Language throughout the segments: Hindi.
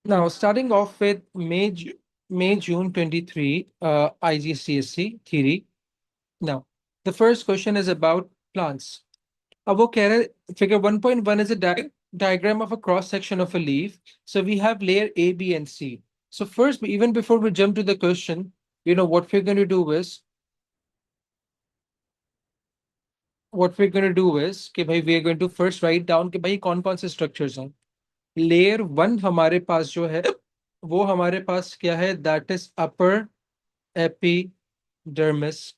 Now, starting off with May June 23 IGCSE theory. Now, the first question is about plants. अब वो कह रहे figure 1.1 is a diagram of a cross section of a leaf. So we have layer A, B, and C. So first, even before we jump to the question, what we're going to do is कि भाई we are going to first write down कि भाई कौन कौन से structures हैं. लेयर वन हमारे पास जो है वो हमारे पास क्या है, that is upper epidermis.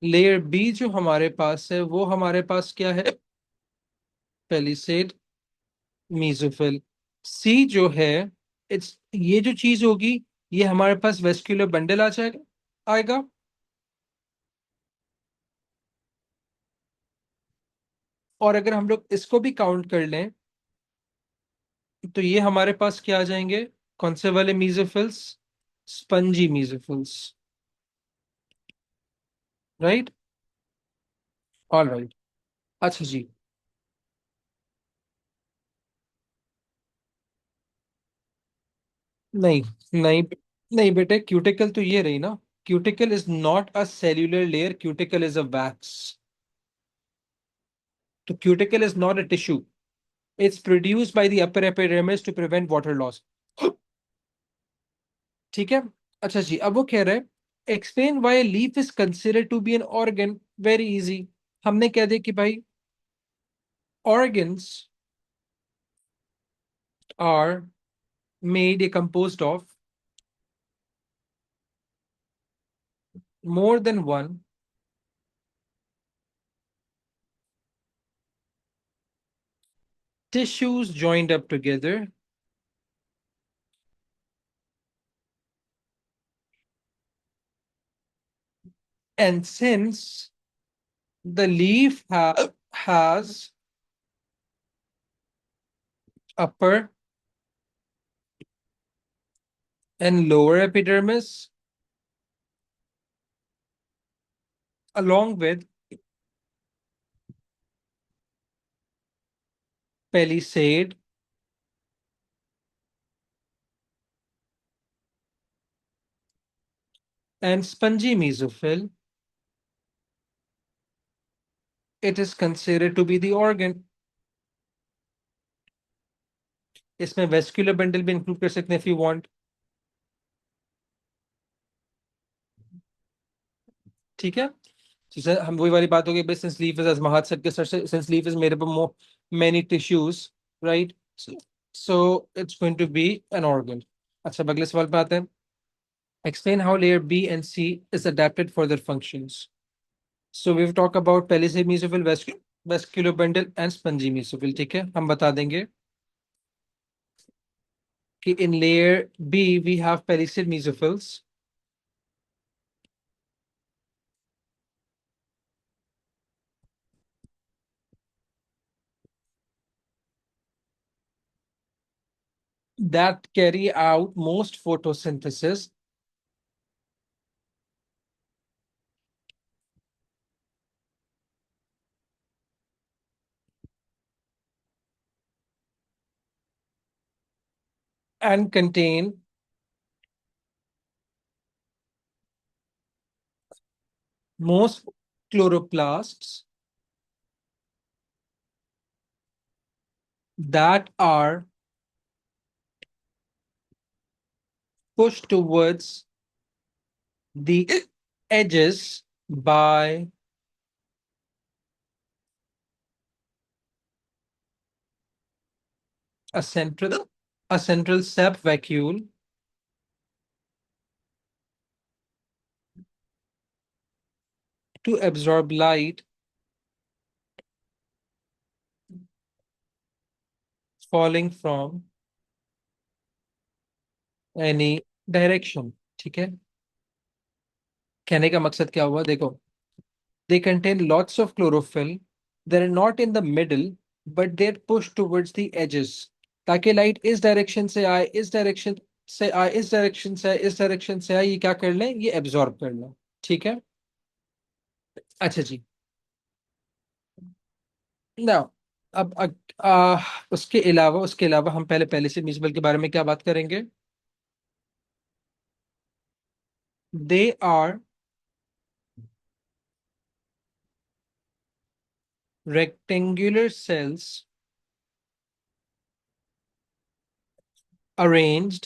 Layer B जो हमारे पास है वो हमारे पास क्या है, पेलिसेड मीजोफिल. सी जो है, इट्स ये जो चीज होगी ये हमारे पास वेस्क्यूलर बंडल आ जाएगा आएगा. और अगर हम लोग इसको भी काउंट कर लें तो ये हमारे पास क्या आ जाएंगे, कौन से वाले मीजोफिल्स, स्पंजी मीजोफिल्स. राइट. All right. अच्छा जी. नहीं नहीं नहीं बेटे, क्यूटिकल तो ये रही ना. Cuticle is not a cellular layer, cuticle is a wax. तो cuticle is not a tissue. It's produced by the upper epidermis to prevent water loss. ठीक है. अच्छा जी, अब वो कह रहे हैं explain why leaf is considered to be an organ. Very easy. हमने कह दिया कि भाई organs are made a composed of more than one tissues joined up together, and since the leaf has upper and lower epidermis along with palisade and spongy mesophyll, it is considered to be the organ. इसमें वेस्कुलर बंडल भी इंक्लूड कर सकते हैं if you want. ठीक है. जैसे हम वही वाली बात हो गई, सिंस लीफ इज, एज महात said, since leaf is made up of many tissues, right? So it's going to be an organ. अच्छा, अब अगले सवाल पे आते हैं. Explain how layer B and C is adapted for their functions. So we've talked about palisade mesophyll, vascular bundle and spongy mesophyll. ठीक है, हम बता देंगे कि in layer B we have palisade mesophills that carry out most photosynthesis and contain most chloroplasts that are pushed towards the edges by a central sap vacuole to absorb light falling from any direction. ठीक है. कहने का मकसद क्या हुआ, देखो. They contain lots of chlorophyll. They're not in the middle, but they're pushed towards the edges. ताकि लाइट इस डायरेक्शन से आए, इस डायरेक्शन से आए, इस डायरेक्शन से आए, इस डायरेक्शन से आए, ये क्या कर लें, ये एब्जॉर्ब कर लें. ठीक है. अच्छा जी. नाउ अब उसके अलावा हम पहले पहले से म्यूजिबल के बारे में क्या बात करेंगे? They are rectangular cells arranged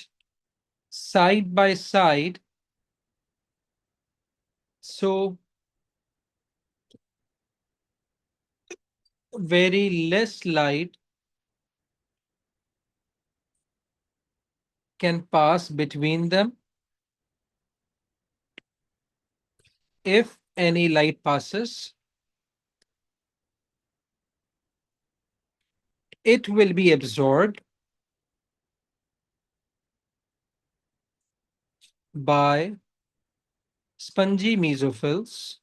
side by side, so very less light can pass between them. If any light passes, it will be absorbed by spongy mesophils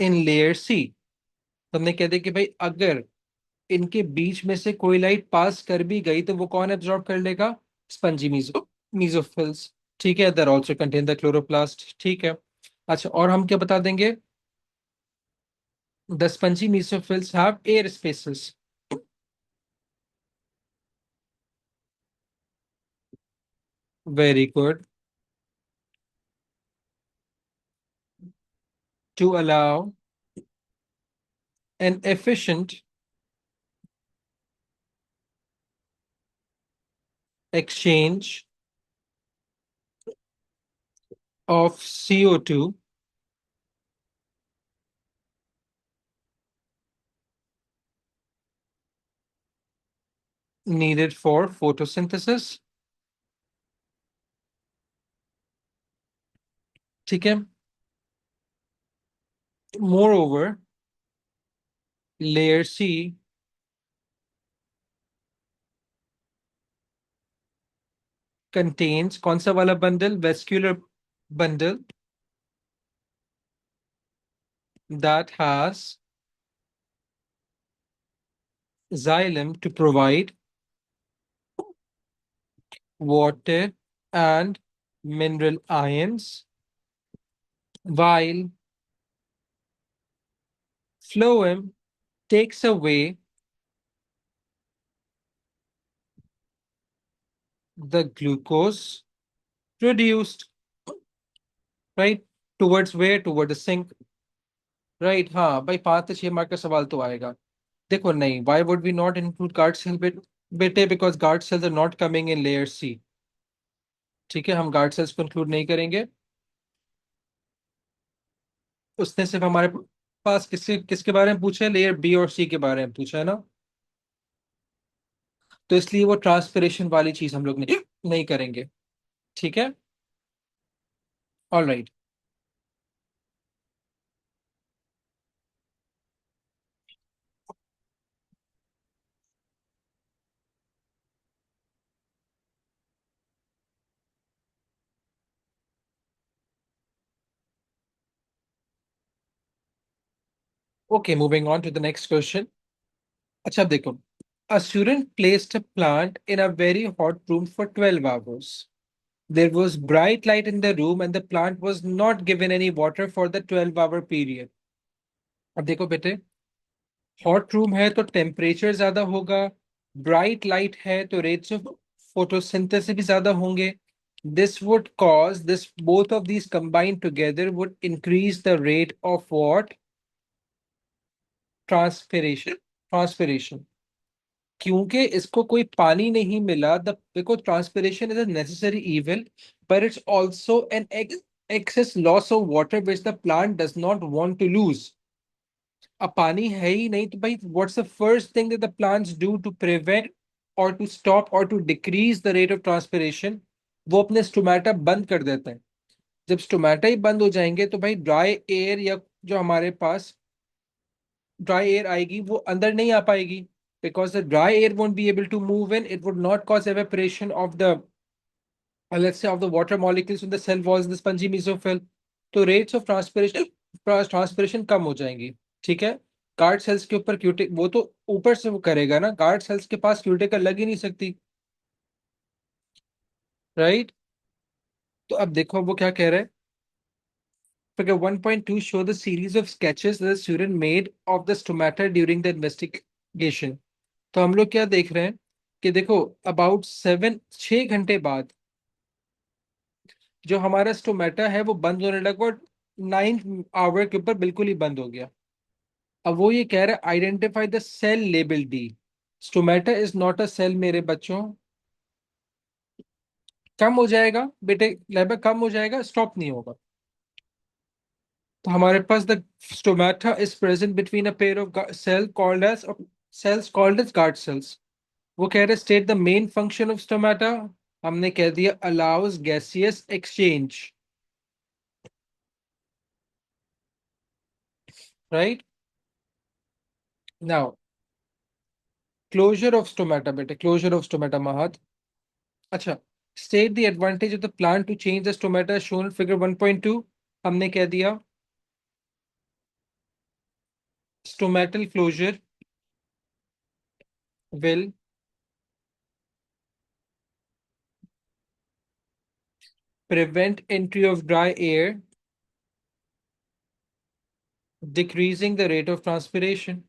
in layer C. तो हमने कह दिया कि भाई अगर इनके बीच में से कोई लाइट पास कर भी गई तो वो कौन एब्जॉर्ब कर लेगा? Spongy mesophylls. ठीक है, they also contain the chloroplast. ठीक है, अच्छा और हम क्या बता देंगे? The spongy mesophylls have air spaces. Very good. To allow an efficient exchange of CO2, needed for photosynthesis। ठीक है, moreover layer C contains कौन सा वाला bundle? Vascular bundle that has xylem to provide water and mineral ions, while phloem takes away the glucose produced, right? Towards where? Toward the sink, right? हाँ भाई, 5 से 6 मार्क का सवाल तो आएगा। देखो नहीं, why would we not include guard cell बेटे? because guard cells are not coming in layer C। ठीक है, हम गार्ड सेल्स को इंक्लूड नहीं करेंगे। उसने सिर्फ हमारे पास किसके किसके बारे में पूछा है? लेयर बी और सी के बारे में पूछा है ना, तो इसलिए वो ट्रांसपिरेशन वाली चीज हम लोग नहीं करेंगे। ठीक है, all right. Okay, moving on to the next question. अच्छा अब देखो, a student placed a plant in a very hot room for 12 hours. There was bright light in the room and the plant was not given any water for the 12-hour period. अब देखो बेटे, हॉट रूम है तो टेम्परेचर ज्यादा होगा, ब्राइट लाइट है तो रेट्स ऑफ फोटोसिंथेसिस भी ज्यादा होंगे। This would cause this both of these combined together would increase the rate of what? Transpiration. क्योंकि इसको कोई पानी नहीं मिला, the because transpiration is a necessary evil, but it's also an excess loss of water which the plant does not want to lose। अब पानी है ही नहीं तो भाई what's the first thing that the plants do to prevent और टू स्टॉप और to decrease the rate of transpiration? वो अपने स्टोमेटा बंद कर देते हैं। जब स्टोमेटा ही बंद हो जाएंगे तो भाई ड्राई एयर या जो हमारे पास ड्राई एयर आएगी वो अंदर नहीं आ पाएगी, because the dry air won't be able to move in, it would not cause evaporation of the let's say of the water molecules in the cell walls in the spongy mesophyll। तो रेट्स ऑफ ट्रांसपिरेशन कम हो जाएंगी। ठीक है, गार्ड सेल्स के ऊपर क्यूटिक वो तो ऊपर से वो करेगा ना, गार्ड सेल्स के पास क्यूटिकल लग ही नहीं सकती, राइट? तो अब देखो वो क्या कह रहे हैं, Figure 1.2 show the series of sketches that the student made of the stomata during the investigation. तो हम लोग क्या देख रहे हैं कि देखो अबाउट 6 घंटे बाद जो हमारा स्टोमेटा है वो बंद होने लगा और 9 आवर के ऊपर बिल्कुल ही बंद हो गया। अब वो ये कह रहा है identify the cell label D. Stomata is not a cell मेरे बच्चों। कम हो जाएगा बेटे, लेबर कम हो जाएगा, स्टॉप नहीं होगा। तो हमारे पास the stomata is present between a pair of cell called as cells called as guard cells. वो कह रहे state the main function of stomata. हमने कह दिया allows gaseous exchange, right. Now closure of stomata बेटे, क्लोजर ऑफ स्टोमेटा महत। अच्छा, state the advantage of the plan to change the stomata shown figure 1.2। हमने कह दिया stomatal closure will prevent entry of dry air, decreasing the rate of transpiration.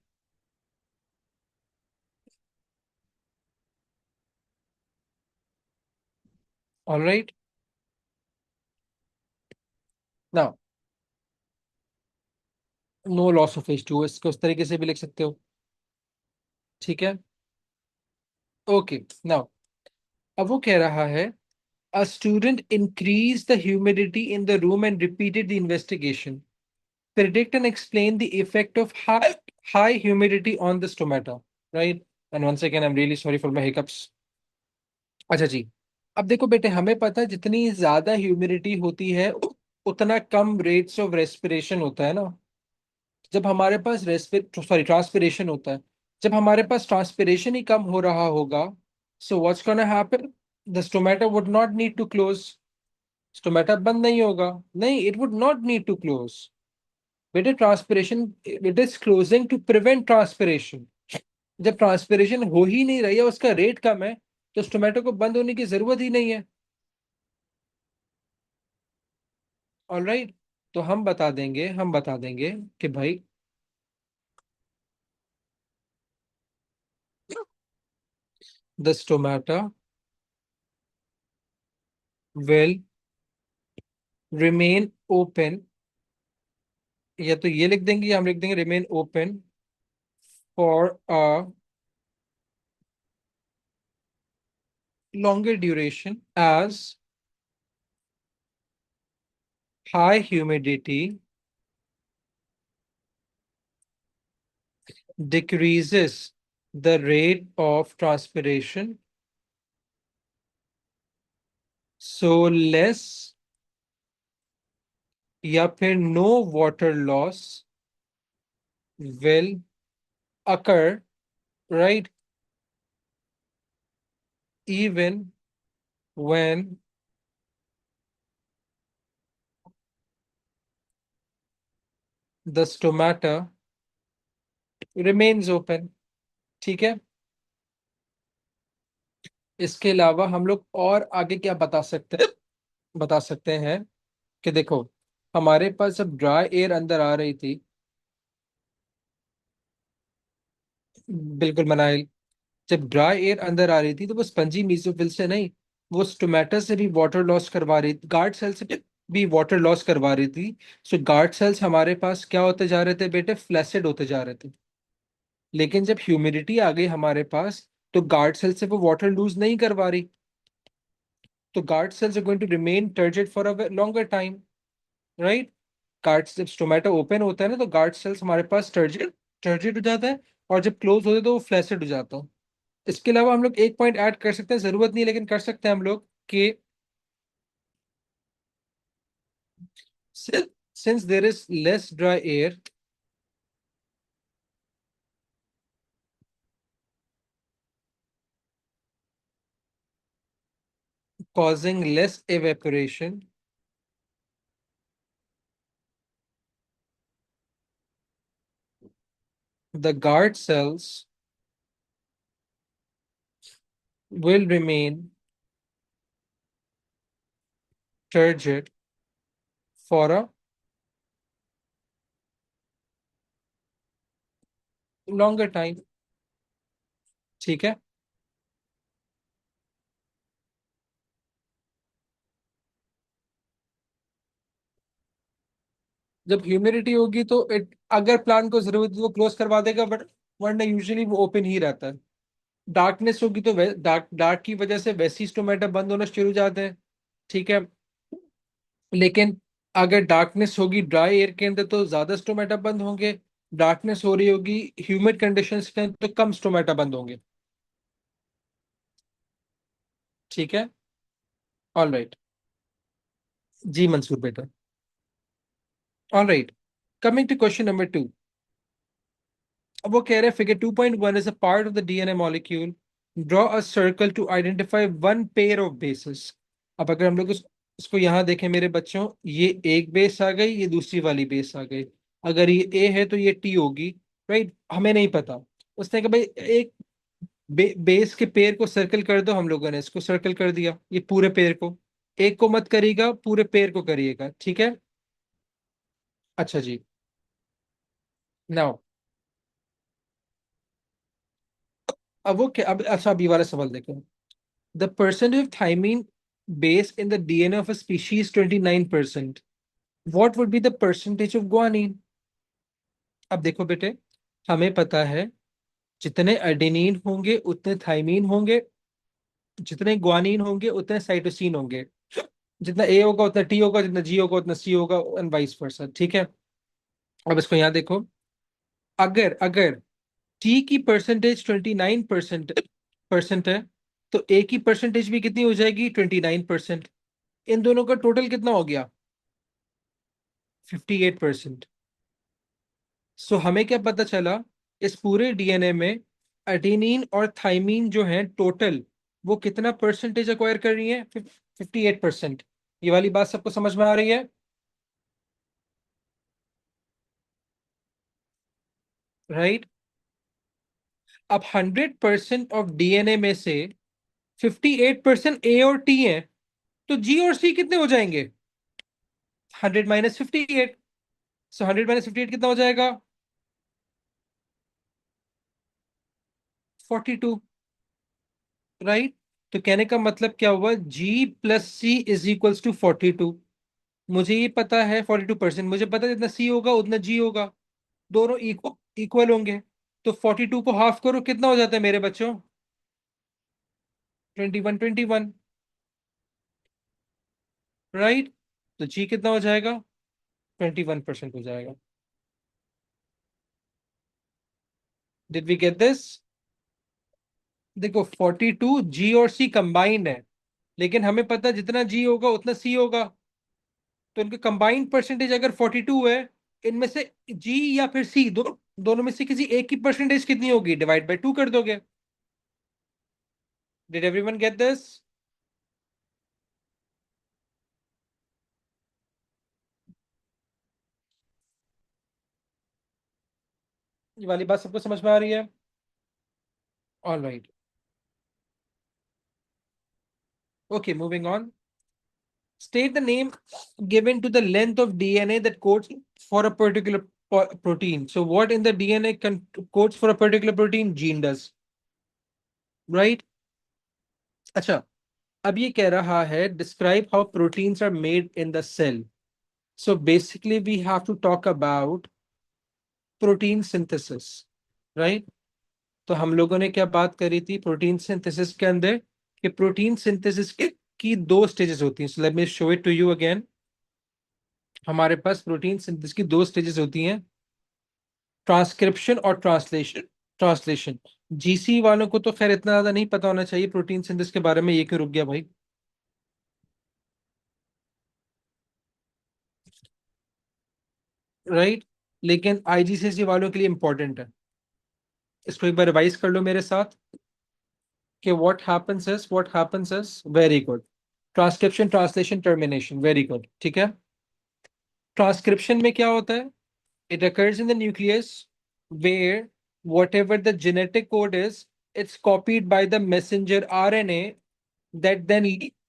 All right. Now, no loss of H2O, इसको उस तरीके से भी लिख सकते हो। ठीक है। ओके। नाउ अब वो कह रहा है a student increased the humidity in the room and repeated the investigation. Predict and explain the effect of high humidity on the stomata. Right. And once again, I'm really sorry for my hiccups. अच्छा जी। अब देखो बेटे, हमें पता है जितनी ज्यादा ह्यूमिडिटी होती है उतना कम रेट्स ऑफ रेस्पिरेशन होता है ना। जब हमारे पास ट्रांसपिरेशन होता है, जब हमारे पास ट्रांसपिरेशन ही कम हो रहा होगा, so what's gonna happen, the stomata would not need to close. Stomata बंद नहीं होगा। नहीं, it would not need to close. बेटे transpiration, it is closing to prevent transpiration. जब ट्रांसपिरेशन हो ही नहीं रही है, उसका रेट कम है, तो स्टोमेटो को बंद होने की जरूरत ही नहीं है। ऑलराइट। तो हम बता देंगे कि भाई the stomata will remain open, या तो ये लिख देंगे या हम लिख देंगे remain open for a longer duration as high humidity decreases the rate of transpiration, so less या फिर no water loss will occur, right, even when the stomata remains open। ठीक है। इसके अलावा हम लोग और आगे क्या बता सकते हैं कि देखो हमारे पास जब ड्राई एयर अंदर आ रही थी, बिल्कुल मनाइल, जब ड्राई एयर अंदर आ रही थी तो वो स्पंजी मीसोफिल से नहीं, वो स्टोमेटा से भी वाटर लॉस करवा रही थी, गार्ड सेल से भी वाटर लॉस करवा रही थी। सो गार्ड सेल्स हमारे पास क्या होते जा रहे थे बेटे, फ्लैसिड होते जा रहे थे। लेकिन जब ह्यूमिडिटी आ गई हमारे पास, तो गार्ड सेल से वो वाटर लूज नहीं करवा रही, तो guard cells are going to remain turgid for a longer time, right. Guard जब स्टोमेटा ओपन होता है ना, तो गार्ड सेल्स हमारे पास टर्जिड टर्जिड हो जाता है, और जब क्लोज होते हैं तो वो फ्लैसिड हो जाता है। इसके अलावा हम लोग एक पॉइंट ऐड कर सकते हैं, जरूरत नहीं है लेकिन कर सकते हैं हम लोग कि since there is less dry air, causing less evaporation, the guard cells will remain turgid for a longer time. ठीक है। जब ह्यूमिडिटी होगी तो अगर प्लांट को जरूरत है तो वो क्लोज करवा देगा, बट वरना यूजुअली वो ओपन ही रहता है। डार्कनेस होगी तो डार्क डार्क की वजह से वैसे ही स्टोमेटा बंद होना शुरू हो जाते हैं। ठीक है। लेकिन अगर डार्कनेस होगी ड्राई एयर के अंदर तो ज्यादा स्टोमेटा बंद होंगे। डार्कनेस हो रही होगी ह्यूमिड कंडीशंस के अंदर तो कम स्टोमेटा बंद होंगे। ठीक है। All right. जी मंसूर बेटा। All right. Coming to question number 2। अब वो कह रहे हैं figure 2.1 is a part of the DNA molecule, draw a circle to identify one pair of bases. अब अगर हम लोग इसको यहाँ देखें मेरे बच्चों, ये एक बेस आ गई, ये दूसरी वाली बेस आ गई। अगर ये ए है तो ये टी होगी। राइट, हमें नहीं पता। उसने कहा भाई एक बेस के पेयर को सर्कल कर दो, हम लोगों ने इसको सर्कल कर दिया, ये पूरे पेयर को। एक को मत करिएगा, पूरे पेयर को करिएगा, ठीक है। अच्छा जी। नाउ अब वो क्या, अब अच्छा अब ये वाला सवाल देखो। The percentage of thymine base in the DNA of a species 29%. What would be the percentage of guanine? अब देखो बेटे, हमें पता है जितने एडेनिन होंगे उतने थाइमीन होंगे, जितने ग्वानिन होंगे उतने साइटोसिन होंगे। जितना ए होगा उतना टी होगा, जितना जी होगा उतना सी होगा, एंड वाइस वर्सा। ठीक है। अब इसको यहाँ देखो। अगर अगर टी की परसेंटेज 29% है, तो ए की परसेंटेज भी कितनी हो जाएगी? 29%। इन दोनों का टोटल कितना हो गया? 58%। सो हमें क्या पता चला, इस पूरे डीएनए में एडेनिन और थाइमीन जो है टोटल, वो कितना परसेंटेज अक्वायर कर रही है? 58%। ये वाली बात सबको समझ में आ रही है? राइट। अब 100% ऑफ डीएनए में से 58% ए और टी है, तो जी और सी कितने हो जाएंगे? 100 - 58। सो 100 - 58 कितना हो जाएगा? 42। राइट। तो कहने का मतलब क्या हुआ, G plus C is equals to 42। मुझे ये पता है 42%, मुझे पता है जितना सी होगा उतना जी होगा, दोनों इक्वल होंगे। तो 42 को हाफ करो, कितना हो जाता है मेरे बच्चों? 21 - 21। राइट। तो जी कितना हो जाएगा? 21% हो जाएगा। Did we get this? देखो 42 जी और सी कंबाइंड है, लेकिन हमें पता है जितना जी होगा उतना सी होगा। तो इनका कंबाइंड परसेंटेज अगर 42 है, इनमें से जी या फिर सी दोनों में से किसी एक की परसेंटेज कितनी होगी? डिवाइड बाय 2 कर दोगे। Did everyone get this? ये वाली बात सबको समझ में आ रही है? All right. Okay, moving on. State the name given to the length of DNA that codes for a particular protein. So, what in the DNA codes for a particular protein? Gene does. Right? अच्छा, अब ये कह रहा है describe how proteins are made in the cell. So, basically, we have to talk about protein synthesis. Right? तो हम लोगों ने क्या बात करी थी प्रोटीन सिंथेसिस के अंदर, कि प्रोटीन सिंथेसिस की दो स्टेजेस होती हैं। So let me show it to you again. हमारे पास प्रोटीन सिंथेसिस की दो स्टेजेस होती हैं, ट्रांसक्रिप्शन और ट्रांसलेशन। ट्रांसलेशन। जीसी वालों को तो खैर इतना ज्यादा नहीं पता होना चाहिए प्रोटीन सिंथेसिस के बारे में, ये क्यों रुक गया भाई? राइट। लेकिन आईजीसीएसई वालों के लिए इंपॉर्टेंट है। इसको एक बार रिवाइज कर लो मेरे साथ, कि what happens is very good. Transcription, translation, termination, very good, ठीक है। ट्रांसक्रिप्शन में क्या होता है? It occurs in the nucleus where whatever the genetic code is, it's copied by the messenger RNA that then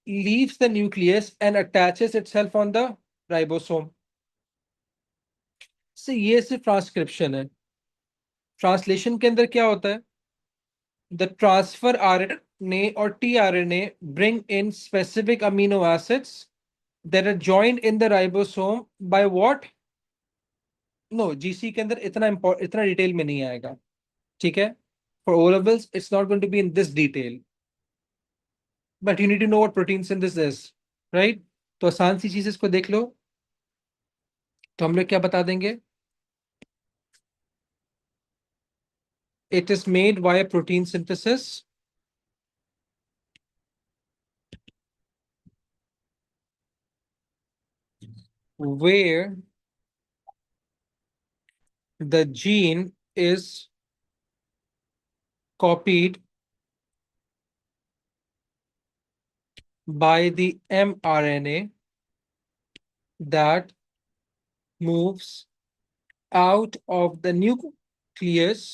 leaves the nucleus and attaches itself on the ribosome. So ये सिर्फ ट्रांसक्रिप्शन है। ट्रांसलेशन के अंदर क्या होता है? द ट्रांसफर आरएनए और tRNA bring in specific amino acids that are joined in the ribosome by what? No, GC के अंदर इतना डिटेल में नहीं आएगा, ठीक है? For O levels it's not going to be in this detail, but you need to know what protein synthesis is, right? तो आसान सी चीज इसको देख लो, तो हम लोग क्या बता देंगे? It is made by protein synthesis where the gene is copied by the mRNA that moves out of the nucleus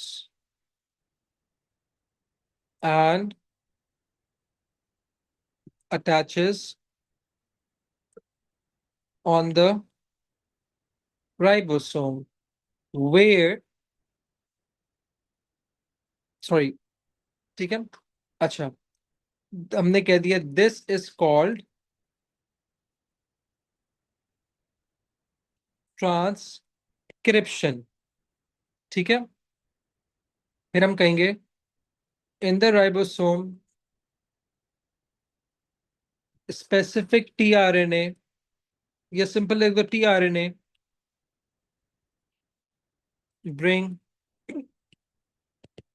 and attaches on the ribosome where, sorry, ठीक है? अच्छा, हमने कह दिया दिस इज कॉल्ड ट्रांसक्रिप्शन, ठीक है? फिर हम कहेंगे इन द राइबोसोम स्पेसिफिक टीआरएनए, या सिंपल लिख दो tRNA bring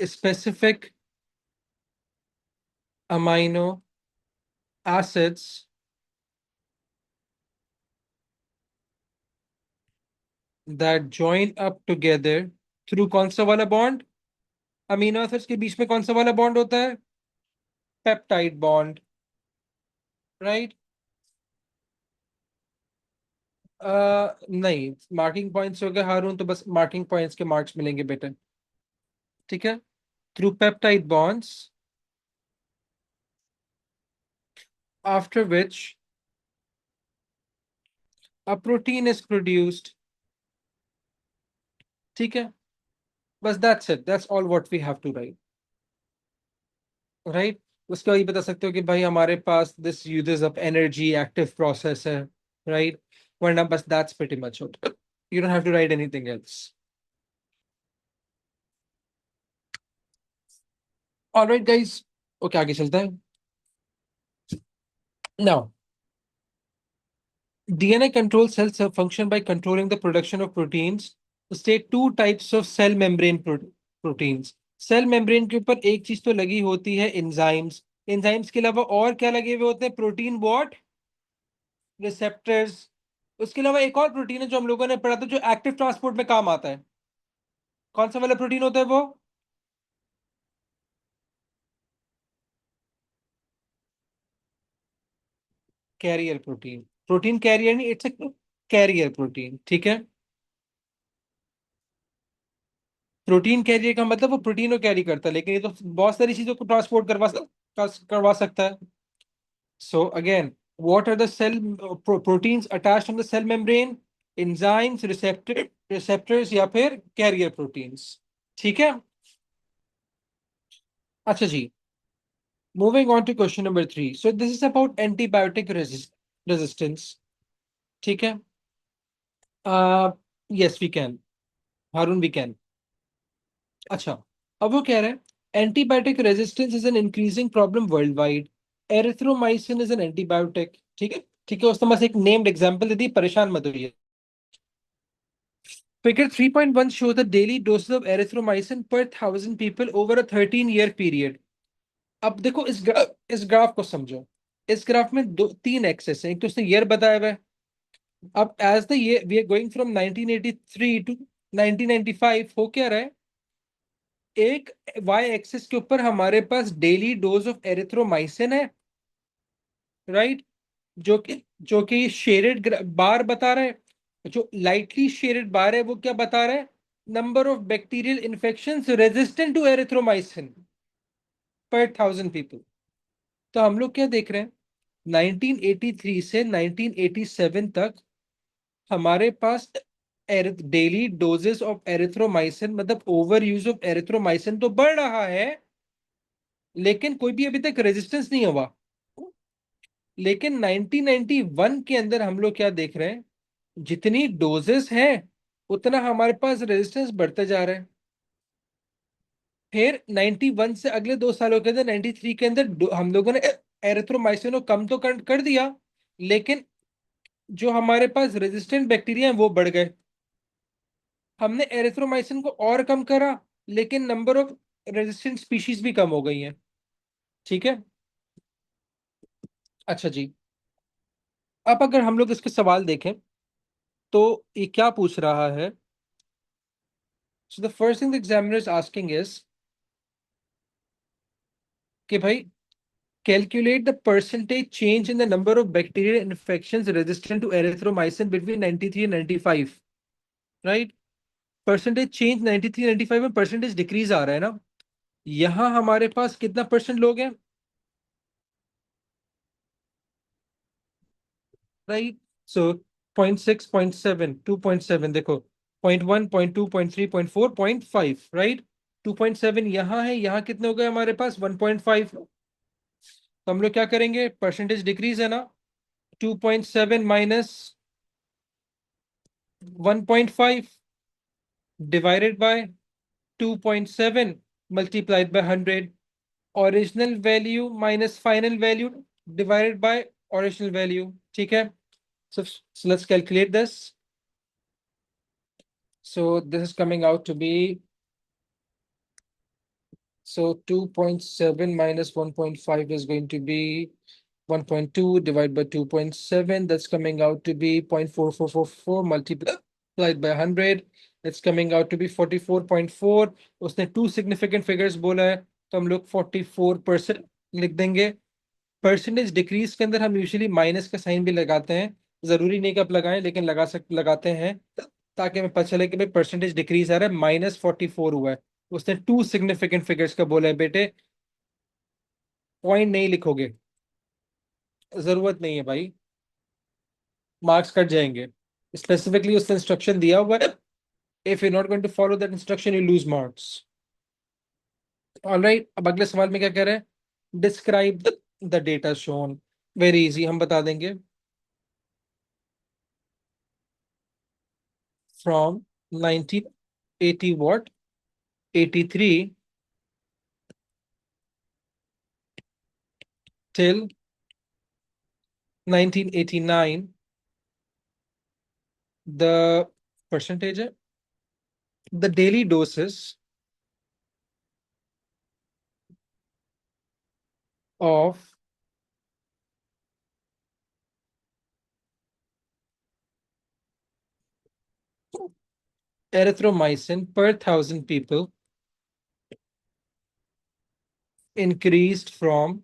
specific amino acids that join up together through कौन सा वाला बॉन्ड? अमीनो एसिड्स के बीच में कौन सा वाला बॉन्ड होता है? Peptide bond, right? नहीं, मार्किंग पॉइंट्स हो गए हारून, तो बस मार्किंग पॉइंट्स के मार्क्स मिलेंगे बेटे, ठीक है? Through peptide bonds after which a protein is produced, ठीक है? बस that's it, that's all what we have to write, right? उसके बाद ये बता सकते हो कि भाई हमारे पास this uses of energy active process है, राइट? वरना बस that's pretty much it, you don't have to write anything else. Alright guys, okay आगे चलते हैं। Now DNA controls cell function by controlling the production of proteins. State two types of cell membrane proteins. Cell membrane के ऊपर एक चीज तो लगी होती है, एंजाइम्स। एंजाइम्स के अलावा और क्या लगे हुए होते हैं? Protein what? रिसेप्टर्स। उसके अलावा एक और प्रोटीन है जो हम लोगों ने पढ़ा था, जो एक्टिव ट्रांसपोर्ट में काम आता है। कौन सा वाला प्रोटीन होता है वो? Carrier protein. प्रोटीन कैरियर नहीं, इट्स ए कैरियर प्रोटीन, ठीक है? प्रोटीन कैरियर का मतलब वो प्रोटीन को कैरी करता है, लेकिन ये तो बहुत सारी चीजों को ट्रांसपोर्ट करवा सकता है। So again, what are the cell proteins attached on the cell membrane? Enzymes, receptors या फिर कैरियर प्रोटीन्स, ठीक है? अच्छा जी, moving on to question number 3। So this is about antibiotic resistance, ठीक है? Yes we can, Haroon we can. अच्छा, अब वो कह रहे हैं antibiotic resistance is an increasing problem worldwide. Erythromycin is an antibiotic, ठीक है? ठीक है, उसने बस एक नेम्ड एग्जांपल दे दी, परेशान मत होइए। Figure 3.1 shows the daily doses of erythromycin per 1,000 people over a 13-year period. अब देखो इस ग्राफ को समझो। इस ग्राफ में दो तीन एक्सेस हैं, एक तो उसने ईयर बताया हुआ है। अब एज द ये we are going from 1983 to 1995, हो क्या रहा है? एक वाई एक्सिस के ऊपर हमारे पास डेली डोज ऑफ एरिथ्रोमाइसिन है, राइट? जो कि शेडेड बार बता रहा है। जो लाइटली शेडेड बार है वो क्या बता रहा है? Number of bacterial infection resistant to erythromycin per 1,000 people. तो हम लोग क्या देख रहे हैं? 1983 से 1987 तक हमारे पास डेली डोजेस ऑफ एरिथ्रोमाइसिन, मतलब ओवर यूज ऑफ एरिथ्रोमाइसिन तो बढ़ रहा है, लेकिन कोई भी अभी तक रेजिस्टेंस नहीं हुआ। लेकिन 1991 के अंदर हम लोग क्या देख रहे हैं, जितनी डोजेस हैं उतना हमारे पास रेजिस्टेंस बढ़ते जा रहे हैं। फिर 91 से अगले 2 सालों के अंदर 93 के अंदर हम लोगों ने एरिथ्रोमाइसिन को कम तो कर दिया, लेकिन जो हमारे पास रेजिस्टेंट बैक्टीरिया हैं वो बढ़ गए। हमने एरिथ्रोमाइसिन को और कम करा, लेकिन नंबर ऑफ रेजिस्टेंट स्पीशीज भी कम हो गई हैं। ठीक है। अच्छा जी, अब अगर हम लोग इसके सवाल देखें तो ये क्या पूछ रहा है। So the first thing the examiner is asking is कि भाई calculate the percentage change in the number of bacterial infections resistant to erythromycin between 93 and 95, right? Percentage change 93 95 में परसेंटेज डिक्रीज आ रहा है ना। यहां हमारे पास कितना परसेंट लोग हैं, राइट? सो 0.6 0.7 2.7, देखो 0.1 0.2 0.3 0.4 0.5, राइट? 2.7 यहाँ है, यहाँ कितने हो गए हमारे पास 1.5। तो हम लोग क्या करेंगे, परसेंटेज डिक्रीज है ना, 2.7 minus 1.5 divided by 2.7 multiplied by 100, original value minus final value divided by original value. ठीक है? So let's calculate this. So this is coming out to be, so 2.7 minus 1.5 is going to be 1.2 divided by 2.7. That's coming out to be 0.4444 multiplied by 100. It's coming out to be 44.4. उसने टू सिग्निफिकेंट फिगर्स बोला है, तो हम लोग 44% लिख देंगे। परसेंटेज डिक्रीज के अंदर हम यूजुअली माइनस का साइन भी लगाते हैं, जरूरी नहीं कि आप लगाएं, लेकिन लगाते हैं ताकि हमें पता चले कि भाई परसेंटेज डिक्रीज आ रहा है, -44 हुआ है। उसने टू सिग्निफिकेंट फिगर्स का बोला है बेटे, पॉइंट नहीं लिखोगे, जरूरत नहीं है भाई, मार्क्स कट जाएंगे। स्पेसिफिकली उसने इंस्ट्रक्शन दिया हुआ है, if you not going to follow that instruction you lose marks. All right, अब अगले सवाल में क्या कह रहे हैं, describe the data shown. Very easy, हम बता देंगे। From 1980 what 83 till 1989, the percentage है, the daily doses of erythromycin per 1,000 people increased from,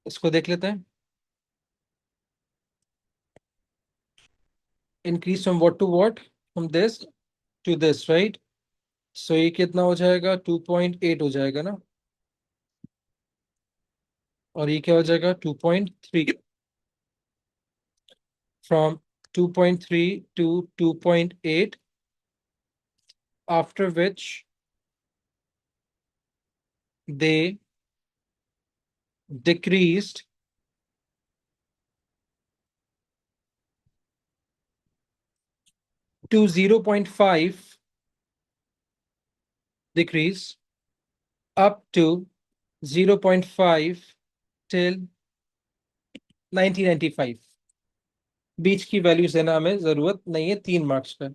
इसको देख लेते हैं, increased from what to what, from this to this, right? So ये कितना हो जाएगा, 2.8 हो जाएगा ना, और ये क्या हो जाएगा 2.3, from 2.3 to 2.8, after which they decreased to 0.5 decrease, up to 0.5 till 1995। बीच की वैल्यूज देना हमें जरूरत नहीं है 3 मार्क्स का।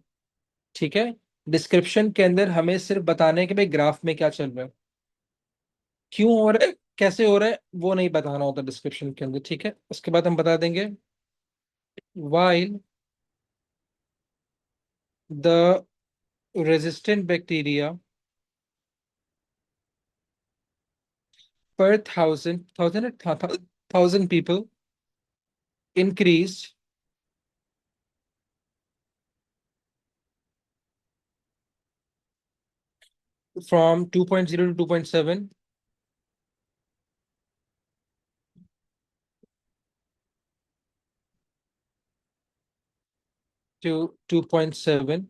ठीक है। डिस्क्रिप्शन के अंदर हमें सिर्फ बताना है कि भाई ग्राफ में क्या चल रहा है, क्यों हो रहा है, कैसे हो रहा है, वो नहीं बताना होता डिस्क्रिप्शन के अंदर। ठीक है, उसके बाद हम बता देंगे, while the resistant bacteria per thousand people increased from 2.0 to 2.7, to 2.7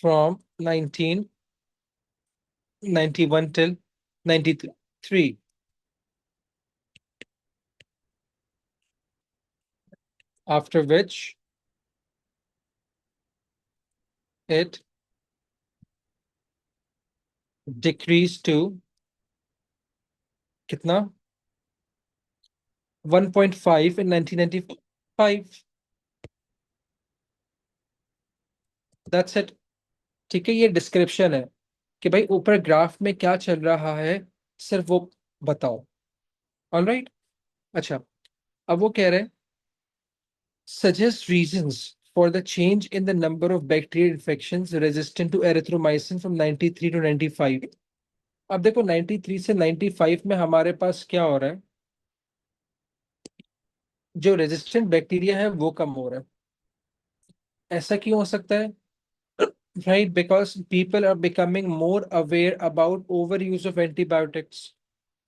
from 1991 till 93. After which it decreased to कितना 1.5 in 1995. That's it. ठीक है, ये डिस्क्रिप्शन है कि भाई ऊपर ग्राफ में क्या चल रहा है, सिर्फ वो बताओ। ऑलराइट। अच्छा, अब वो कह रहे हैं suggest reasons for the change in the number of bacterial infections resistant to erythromycin from 93 to 95. अब देखो 93 से 95 में हमारे पास क्या हो रहा है, जो रेजिस्टेंट बैक्टीरिया है वो कम हो रहा है। ऐसा क्यों हो सकता है? Right, because people are becoming more aware about overuse of antibiotics.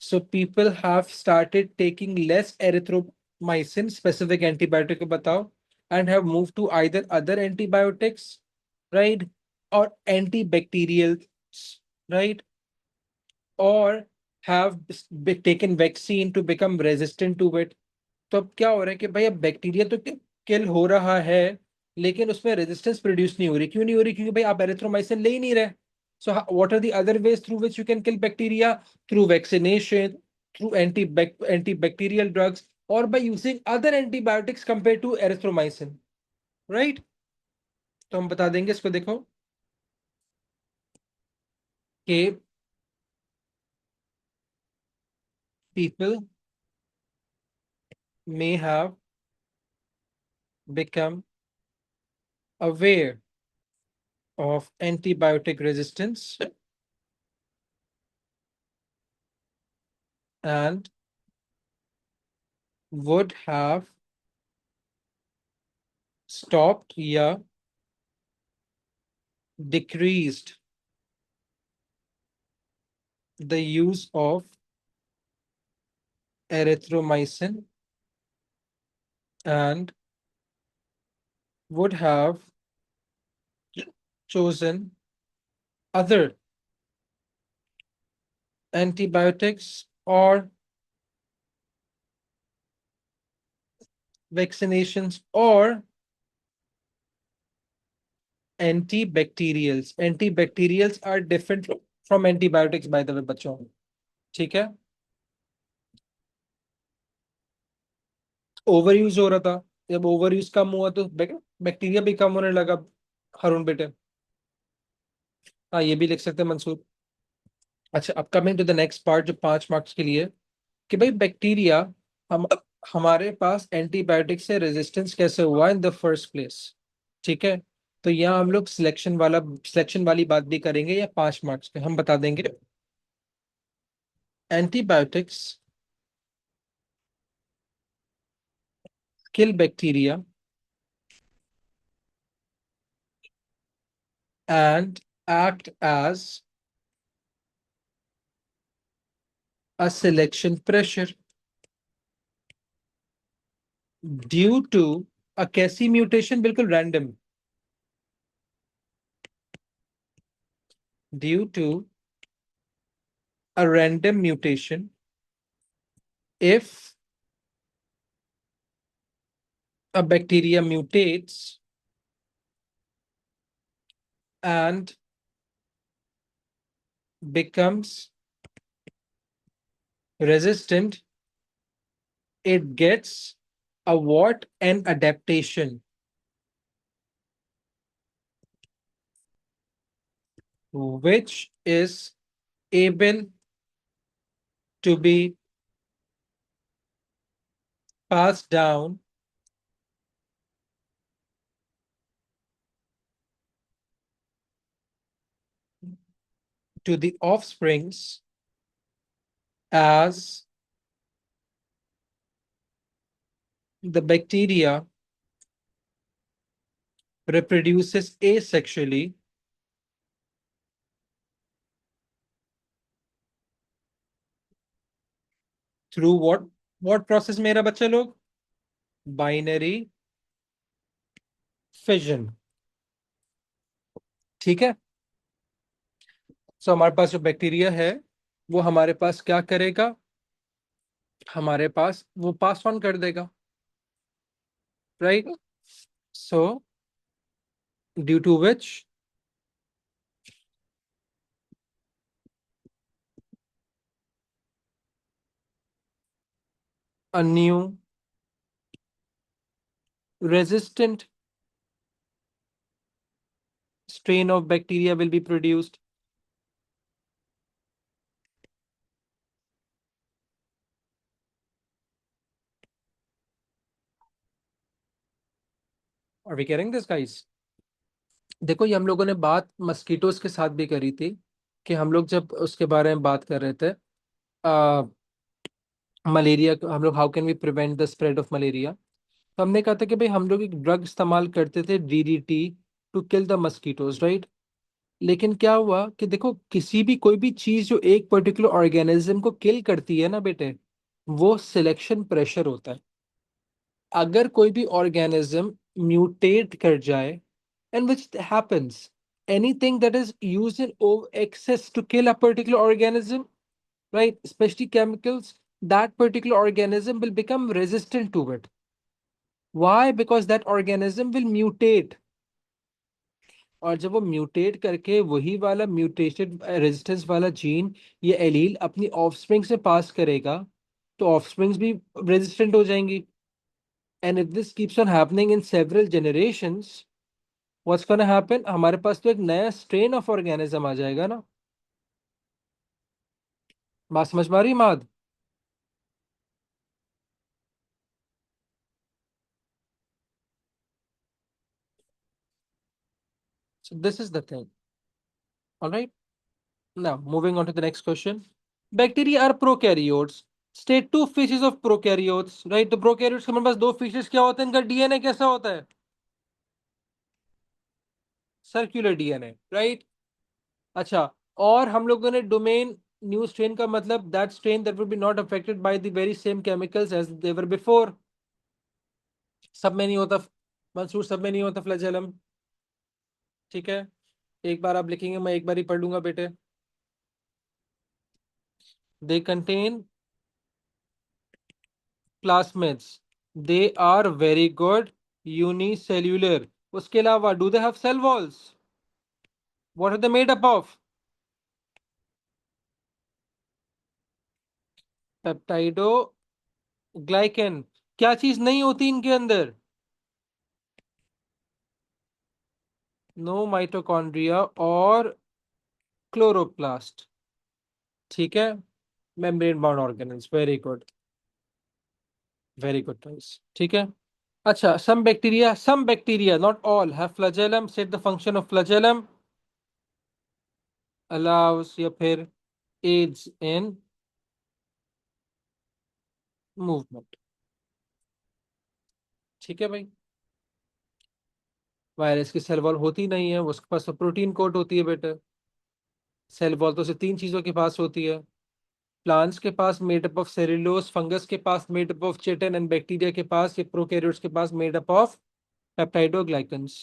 So people have started taking less erythromycin, specific antibiotic को बताओ, and have moved to either other antibiotics, right, or antibacterials, right, or have taken vaccine to become resistant to it. तो अब क्या हो रहा है कि भाई अब बैक्टीरिया तो किल हो रहा है, लेकिन उसमें रेजिस्टेंस प्रोड्यूस नहीं हो रही। क्यों नहीं हो रही? क्योंकि भाई आप एरिथ्रोमाइसिन ले ही नहीं रहे। So what are the other ways through which you can kill bacteria? Through vaccination, through antibacterial drugs, और by using other antibiotics compare to erythromycin, right? तो हम बता देंगे इसको, देखो कि people may have become aware of antibiotic resistance and would have stopped या decreased the use of erythromycin and would have chosen other antibiotics or vaccinations or antibacterials. Antibacterials are different from antibiotics, by the way, बच्चों। ठीक है, ओवर यूज हो रहा था, जब ओवर यूज कम हुआ तो बैक्टीरिया भी कम होने लगा। हरून बेटे, हाँ ये भी लिख सकते हैं मंसूर। अच्छा, अब coming to the next part जो 5 मार्क्स के लिए, कि भाई बैक्टीरिया हम हमारे पास एंटीबायोटिक से रेजिस्टेंस कैसे हुआ इन द फर्स्ट प्लेस। ठीक है, तो यहाँ हम लोग सिलेक्शन वाली बात भी करेंगे, या 5 मार्क्स पे हम बता देंगे। Antibiotics kill bacteria and act as a selection pressure due to a कैसी म्यूटेशन, बिल्कुल random, due to a random mutation if a bacteria mutates and becomes resistant, it gets a what? An adaptation, which is able to be passed down to the offsprings as the bacteria reproduces asexually through what process मेरा बच्चा लोग? Binary fission. ठीक है। सो हमारे पास जो बैक्टीरिया है वो हमारे पास क्या करेगा, हमारे पास वो पास ऑन कर देगा, right. So due to which a new resistant strain of bacteria will be produced. Are we getting this, guys? देखो ये हम लोगों ने बात मस्कीटोज के साथ भी करी थी, कि हम लोग जब उसके बारे में बात कर रहे थे, मलेरिया, हम लोग how can we prevent the spread of malaria. तो हमने कहा था कि भाई हम लोग एक ड्रग इस्तेमाल करते थे, DDT, to kill the mosquitoes, right. लेकिन क्या हुआ कि देखो किसी भी कोई भी चीज जो एक पर्टिकुलर ऑर्गेनिज्म को किल करती है ना बेटे, वो सिलेक्शन प्रेशर होता है। अगर कोई भी ऑर्गेनिज्म म्यूटेट कर जाए, and which happens, anything that is used in excess to kill a particular organism, right, especially chemicals, that particular organism will become resistant to it. Why? Because that organism will mutate, और जब वो म्यूटेट करके वही वाला म्यूटेटेड रेजिस्टेंस वाला जीन, ये एलील अपनी ऑफस्प्रिंग से पास करेगा, तो ऑफस्प्रिंग्स भी रेजिस्टेंट हो जाएंगी। And if this keeps on happening in several generations, what's gonna happen, हमारे पास तो एक नया स्ट्रेन ऑफ ऑर्गेनिज्म आ जाएगा ना। बात समझ में आ रही है, माद? So this is the thing. All right. Now moving on to the next question. Bacteria are prokaryotes. State two species of prokaryotes. Right. तो prokaryotes के हमारे पास दो species क्या होते हैं, इनका डीएनए कैसा होता है? Circular DNA, right. अच्छा, और हम लोगों ने डोमेन न्यू स्ट्रेन का मतलब that strain that will be not affected by the very same chemicals as they were before. सब में नहीं होता मंसूर, सब में नहीं होता फ्लैजेलम। ठीक है, एक बार आप लिखेंगे, मैं एक बार ही पढ़ लूंगा बेटे। They contain plasmids, they are very good unicellular. उसके अलावा do they have cell walls? What are they made up of? Peptidoglycan. क्या चीज नहीं होती इनके अंदर? नो माइटोकॉन्ड्रिया और क्लोरोप्लास्ट। ठीक है, membrane bound organelles, very good, very good guys. ठीक है। अच्छा, some bacteria not all have flagellum, state the function of flagellum। allows या फिर aids in movement। ठीक है भाई, वायरस की सेल वॉल होती नहीं है, उसके पास तो प्रोटीन कोट होती है बेटा। सेल वॉल तो सिर्फ तीन चीजों के पास होती है, प्लांट्स के पास made up of cellulose, fungus के पास made up of chitin, and bacteria के पास, ये प्रोकैरियोट्स के पास made up of peptidoglycans.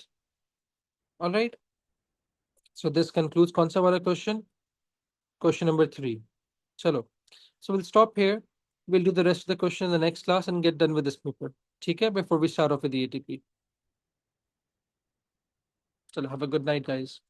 Alright, so this concludes कौन सा वाला क्वेश्चन, क्वेश्चन नंबर 3। चलो, so will stop here, will do the rest of the question in the next class and get done with this paper. ठीक है, before we start off with the ATP. चलो, have a good night guys.